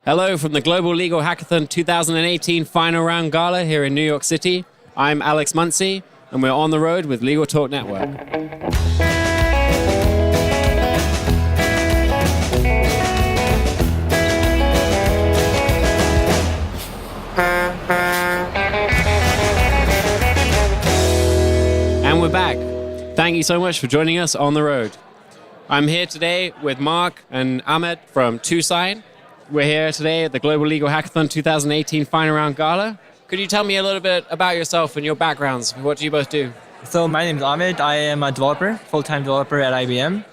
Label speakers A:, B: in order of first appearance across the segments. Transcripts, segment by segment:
A: Hello from the Global Legal Hackathon 2018 final round gala here in New York City. I'm Alex Muncey, and we're on the road with Legal Talk Network. And we're back. Thank you so much for joining us on the road. I'm here today with Mark and Ahmed from TwoSign. We're here today at the Global Legal Hackathon 2018 Final Round Gala. Could you tell me a little bit about yourself and your backgrounds? What do you both do?
B: So my name is Ahmed. I am a developer, full-time developer at IBM.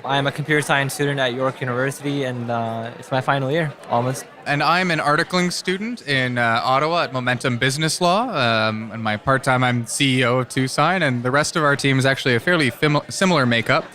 B: I am a computer science student at York University, and it's my final year, almost.
C: And I'm an articling student in Ottawa at Momentum Business Law. And my part-time, I'm CEO of TwoSign, and the rest of our team is actually a fairly similar makeup.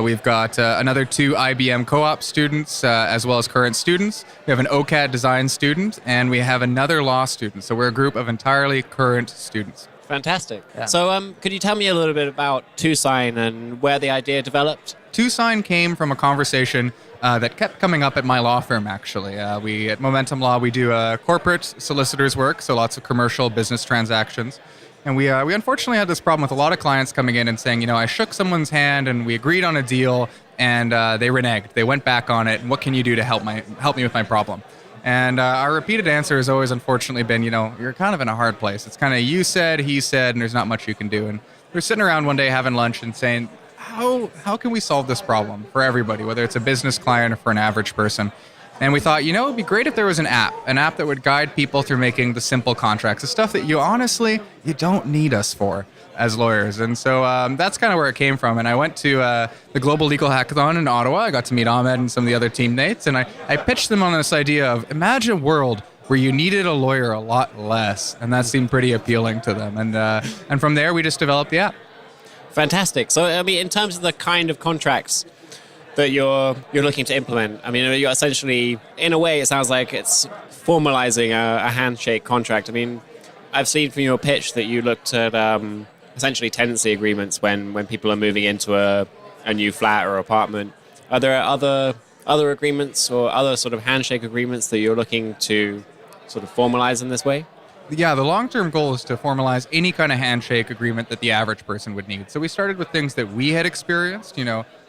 C: We've got another 2 IBM co-op students, as well as current students. We have an OCAD design student, and we have another law student. So we're a group of entirely current students.
A: Fantastic.
B: Yeah.
A: So could you tell me a little bit about TwoSign and where the idea developed?
C: TwoSign came from a conversation that kept coming up at my law firm, actually. We at Momentum Law, we do corporate solicitors work, so lots of commercial business transactions. And we unfortunately had this problem with a lot of clients coming in and saying, I shook someone's hand and we agreed on a deal and they reneged. They went back on it. And what can you do to help me with my problem? And our repeated answer has always unfortunately been, you're kind of in a hard place. It's kind of you said, he said, and there's not much you can do. And we're sitting around one day having lunch and saying, how can we solve this problem for everybody, whether it's a business client or for an average person? And we thought, it'd be great if there was an app that would guide people through making the simple contracts, the stuff that you don't need us for as lawyers. And so that's kind of where it came from. And I went to the Global Legal Hackathon in Ottawa. I got to meet Ahmed and some of the other teammates. And I pitched them on this idea of imagine a world where you needed a lawyer a lot less. And that seemed pretty appealing to them. And from there, we just developed the app.
A: Fantastic. So, in terms of the kind of contracts that you're looking to implement, you're essentially, in a way, it sounds like it's formalizing a handshake contract. I've seen from your pitch that you looked at essentially tenancy agreements when people are moving into a new flat or apartment. Are there other agreements or other sort of handshake agreements that you're looking to sort of formalize in this way?
C: Yeah, the long-term goal is to formalize any kind of handshake agreement that the average person would need. So we started with things that we had experienced,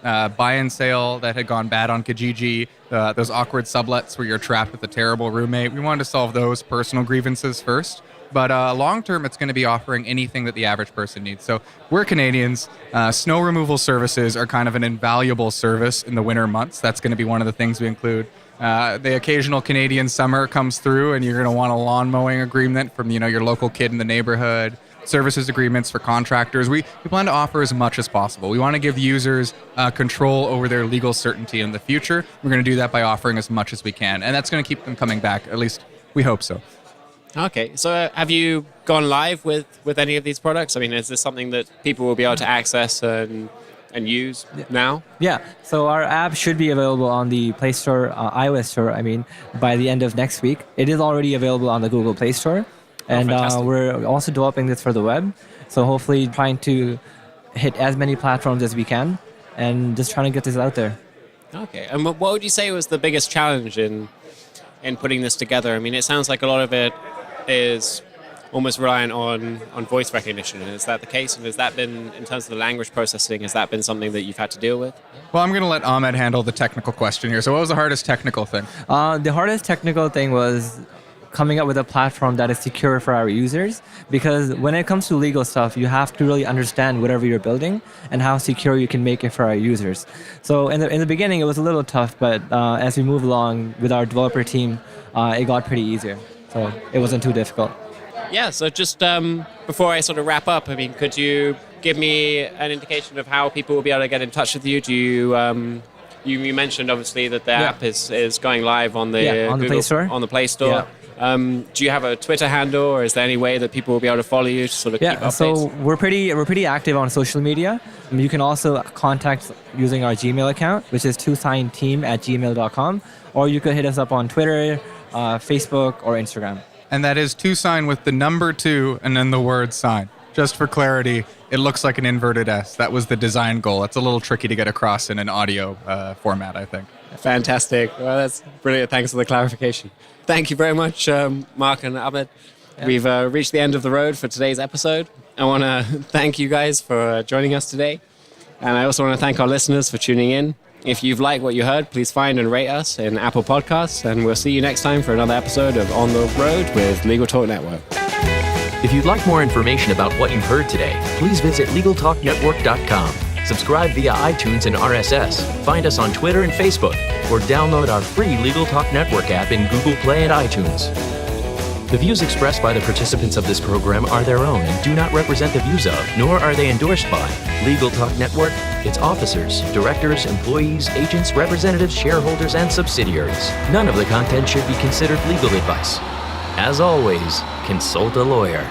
C: buy and sale that had gone bad on Kijiji, those awkward sublets where you're trapped with a terrible roommate. We wanted to solve those personal grievances first. But long-term, it's going to be offering anything that the average person needs. So we're Canadians. Snow removal services are kind of an invaluable service in the winter months. That's going to be one of the things we include. The occasional Canadian summer comes through and you're going to want a lawn mowing agreement from your local kid in the neighborhood, services agreements for contractors. We plan to offer as much as possible. We want to give users control over their legal certainty in the future. We're going to do that by offering as much as we can. And that's going to keep them coming back. At least we hope so.
A: Okay, so have you gone live with any of these products? Is this something that people will be able to access and use now?
B: Yeah, so our app should be available on the Play Store, iOS Store, by the end of next week. It is already available on the Google Play Store. And we're also developing this for the web. So hopefully trying to hit as many platforms as we can and just trying to get this out there.
A: Okay, and what would you say was the biggest challenge in putting this together? It sounds like a lot of it is almost reliant on voice recognition. Is that the case? And has that been, in terms of the language processing, has that been something that you've had to deal with?
C: Well, I'm going to let Ahmed handle the technical question here. So what was the hardest technical thing?
B: The hardest technical thing was coming up with a platform that is secure for our users, because when it comes to legal stuff, you have to really understand whatever you're building and how secure you can make it for our users. So in the beginning, it was a little tough, but as we move along with our developer team, it got pretty easier. So it wasn't too difficult.
A: Yeah, so just before I sort of wrap up, could you give me an indication of how people will be able to get in touch with you? Do you you mentioned obviously that the app is going live on the
B: on the Play Store.
A: On the Play Store. Yeah. Do you have a Twitter handle, or is there any way that people will be able to follow you to sort of keep updates?
B: So we're pretty active on social media. You can also contact using our Gmail account, which is twosignteam@gmail.com, or you could hit us up on Twitter, Facebook, or Instagram.
C: And that is TwoSign with the number 2 and then the word sign. Just for clarity, it looks like an inverted S. That was the design goal. It's a little tricky to get across in an audio format, I think.
A: Fantastic. Well, that's brilliant. Thanks for the clarification. Thank you very much, Mark and Ahmed.
B: Yeah.
A: We've reached the end of the road for today's episode. I want to thank you guys for joining us today. And I also want to thank our listeners for tuning in. If you've liked what you heard, please find and rate us in Apple Podcasts. And we'll see you next time for another episode of On the Road with Legal Talk Network.
D: If you'd like more information about what you've heard today, please visit LegalTalkNetwork.com. Subscribe via iTunes and RSS. Find us on Twitter and Facebook, or download our free Legal Talk Network app in Google Play and iTunes. The views expressed by the participants of this program are their own and do not represent the views of, nor are they endorsed by, Legal Talk Network, its officers, directors, employees, agents, representatives, shareholders, and subsidiaries. None of the content should be considered legal advice. As always, consult a lawyer.